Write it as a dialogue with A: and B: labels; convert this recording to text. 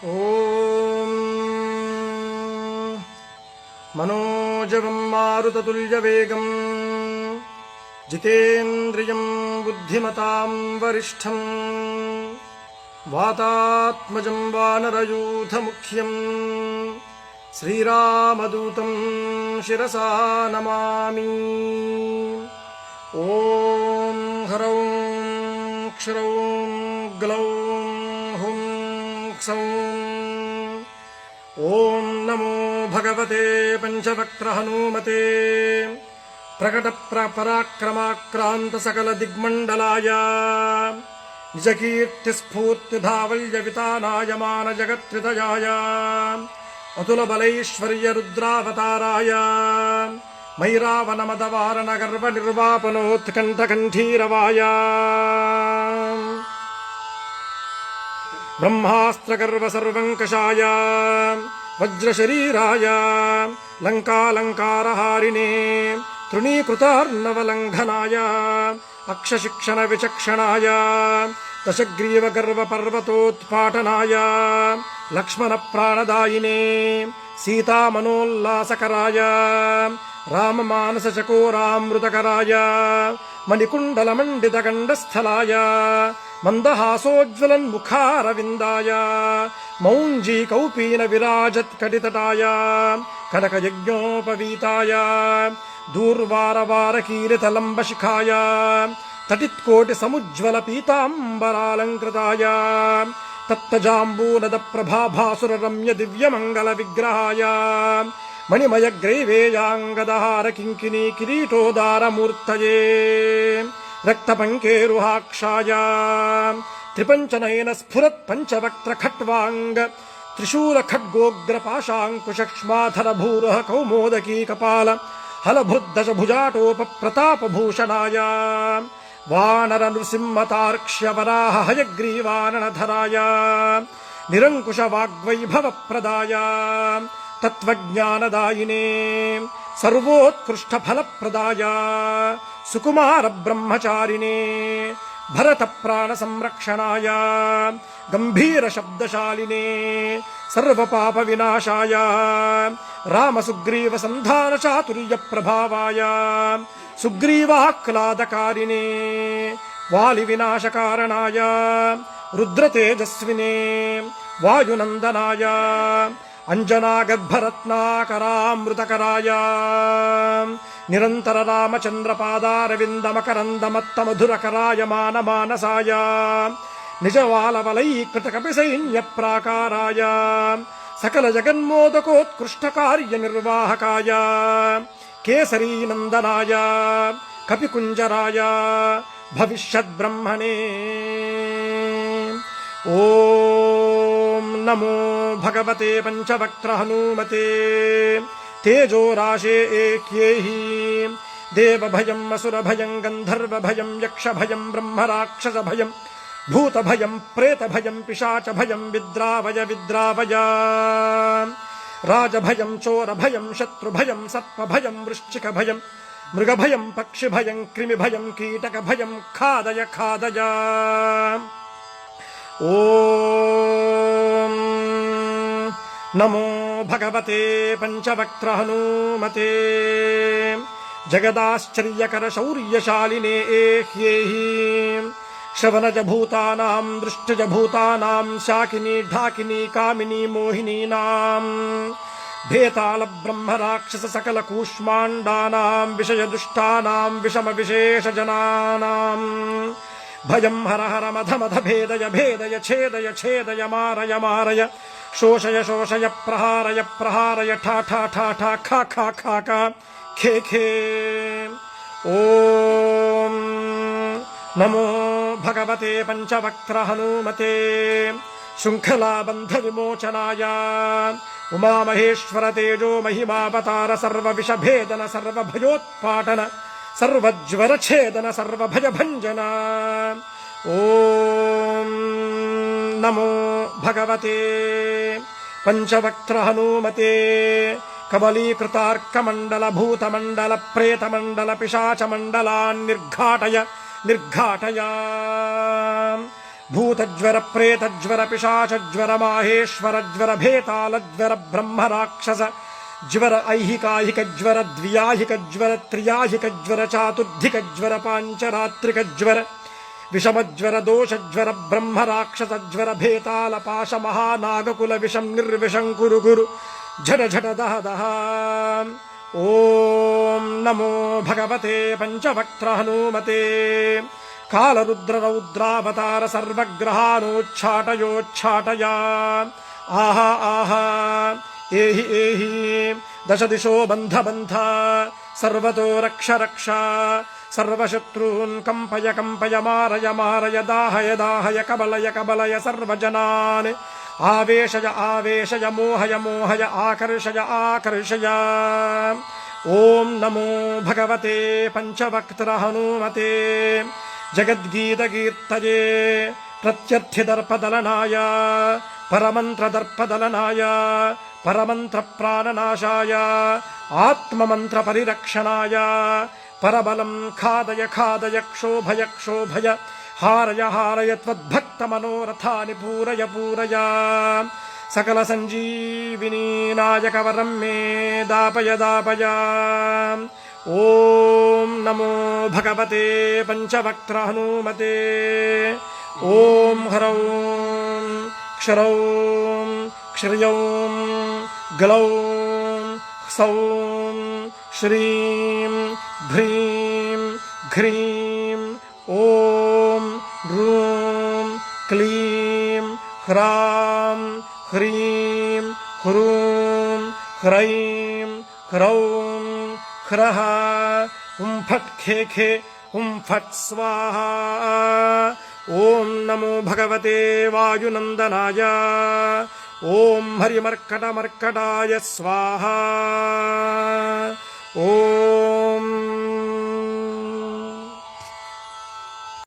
A: ఓం మనోజవం మారుతతుల్యవేగం జితేంద్రియం బుద్ధిమతాం వరిష్టం వాతాత్మజం వానరయూథముఖ్యం శ్రీరామదూతం శిరసా నమామి. ఓం హ్రౌం క్షరౌం గ్లౌం హుం క్సౌం. ఓం నమో భగవతే పంచవక్త్ర హనుమతే ప్రకట పరాక్రమాక్రాంత సకల దిగ్మండలాయ నిజకీర్తి స్ఫూర్తిధావల్య వితానాయమాన జగత్రితయాయ అతుల బలైశ్వర్య రుద్రావతారాయ మైరావనమదవారణ గర్వ నిర్వాపనోత్కంఠకంఠీరవాయ బ్రహ్మాస్త్రగర్వ సర్వంకషాయ వజ్రశరీరాయ లంకాలంకారహారిణే తృణీకృతార్ణవలంఘనాయ అక్షశిక్షణ విచక్షణాయ దశగ్రీవ గర్వ పర్వతోత్పాటనాయ లక్ష్మణ ప్రాణదాయినే సీతామనోల్లాసకరాయ రామమానస చకోరామృతకరాయ మణికుండలమండిత గండస్థలాయ మందహాసోజ్వలన్ముఖారవిందాయ మౌంజీ కౌపీన విరాజత్కటితటాయ కనకయజ్ఞోపవీతాయ దూర్వారవారకీలితలంబశిఖాయ తటిత్కోటి సముజ్వల పీతాంబరాలంకృతాయ తప్తజాంబూనద ప్రభాభాసుర రమ్య దివ్యమంగళ విగ్రహాయ మణిమయ గ్రైవేయాంగదహార కింకినీ కిరీటోదారమూర్తయే రక్తపంకేరుహాక్షాయ త్రిపంచనయన స్ఫురత్ పంచవక్త్ర ఖట్వాంగ త్రిశూల ఖడ్గోగ్ర పాశాంకుశక్ష్మాధర భూరః కౌమోదకీ కపాల హలభృద్దశ భుజాటోప ప్రతాపభూషణాయ వానర నృసింహతార్క్ష్య వరాహ హయగ్రీవాననధరాయ నిరంకుశ వాగ్వైభవ ప్రదాయ తత్వజ్ఞానదాయినే సర్వోత్కృష్ట ఫలప్రదాయ సుకుమార బ్రహ్మచారిణే భరత ప్రాణ సంరక్షణాయ గంభీర శబ్దశాలినే సర్వపాప వినాశాయ రామ సుగ్రీవ సంధాన చాతుర్య ప్రభావాయ సుగ్రీవాహ్లాదకారిణే వాలి వినాశకారణాయ రుద్రతేజస్వినే వాయునందనాయ అంజనాగర్భరత్నాకరామృతకరాయ నిరంతర రామచంద్ర పాదారవిందమకరందమత్త మధురకరాయ మానమానసాయ నిజవాలవలైకృత కపి సైన్య ప్రాకారాయ సకల జగన్మోదకోత్కృష్ట కార్య నిర్వాహకాయ కేసరీనందనాయ కపికుంజరాయ భవిష్యద్బ్రహ్మణే. ఓం నమో భగవతే పంచవక్త్ర హనుమతే తేజోరాశే ఏక్యేహి దేవభయం అసురభయం గంధర్వభయం యక్షభయం బ్రహ్మరాక్షసభయం భూతభయం ప్రేతభయం పిశాచభయం విద్రావయ విద్రావయ రాజభయం చోరభయం శత్రుభయం సర్పభయం వృశ్చికభయం మృగభయం పక్షిభయం క్రిమిభయం కీటకభయం ఖాదయ ఖాదయ. ఓం నమో భగవతే పంచవక్త్ర హనుమతే జగదాశ్చర్యకర శౌర్యశాలినే ఏహ్యేహి శ్రవణజ భూతానాం దృష్టజ భూతానాం శాకినీ ఢాకినీ కామినీ మోహినీనాం భేతాళ బ్రహ్మ రాక్షస సకల కూష్మాండానాం విషయ దుష్టానాం విషమ విశేష జనానాం భయం హర హర మధ మధ భేదయ భేదయ ఛేదయ ఛేదయ మారయ మారయ శోషయ శోషయ ప్రహారయ ప్రహారయ ఠా ఠా ఠా ఠా ఖా ఖా ఖా ఖా ఖే ఖే. ఓం నమో భగవతే పంచవక్త్ర హనుమతే శృంఖలాబంధ విమోచనాయ ఉమామహేశ్వర తేజో మహిమావతార సర్వ విషభేదన సర్వభయోత్పాటన సర్వజ్వరఛేదన సర్వభయభంజన. ఓం నమో భగవతే పంచవక్త్ర హనుమతే కబలీకృతార్కమండల భూతమండల ప్రేతమండల పిశాచమండలాన్ నిర్ఘాటయ నిర్ఘాటయ. भूतज्वर प्रेतज्वर पिशाचज्वर माहेश्वरज्वर भेतालज्वर ब्रह्मराक्षस ज्वर ऐहिकाहिकज्वर द्व्याहिकज्वर त्रियाहिकज्वर चातुर्धिकज्वर पाञ्चरात्रिकज्वर विषमज्वर दोषज्वर ब्रह्मराक्षसज्वर भेतालपाश महानागकुल विषं निर्विषं कुरु कुरु झट झट दह दह। ओम नमो भगवते पंचवक्त्र हनुमते कालरुद्ररौद्रावतार सर्वग्रहानोच्छाटयोच्छाटया। आहा आहा एहि एहि दश दिशो बन्ध बन्ध सर्वतो रक्ष रक्ष सर्वशत्रून् कंपय कंपय मारय मारय दाहय दाहय कबलय कबलय सर्वजनान् आवेशय आवेशय मोहय मोहय आकर्षय आकर्षय। ओम नमो भगवते पंचवक्त्र हनुमते जगद्गीतकीर्तये प्रत्यर्थिदर्पदलनाय परमन्त्रदर्पदलनाय परमन्त्रप्राणनाशाय आत्ममन्त्रपरिरक्षणाय परबलं खादय खादय क्षोभय क्षोभय हारय हारय त्वद्भक्तमनोरथानि पूरय पूरय। सकलसञ्जीविनी नायकवरं मे दापय दापय। ओम नमो भगवते पंचवक्त्र हनुमते। ओम ह्रौं क्षरौं क्षिर्यौं ग्लौं सौं श्रीं भ्रीं घ्रीं ओम ह्रूं क्लीं ह्रां ह्रीं ह्रूं ह्रैं ह्रौं ह्रः हुं फट् खे खे हुं फट् स्वाहा। ओम नमो भगवते वायुनंदनाय। ओम हरिमर्कटमर्कटाय स्वाहा। ओम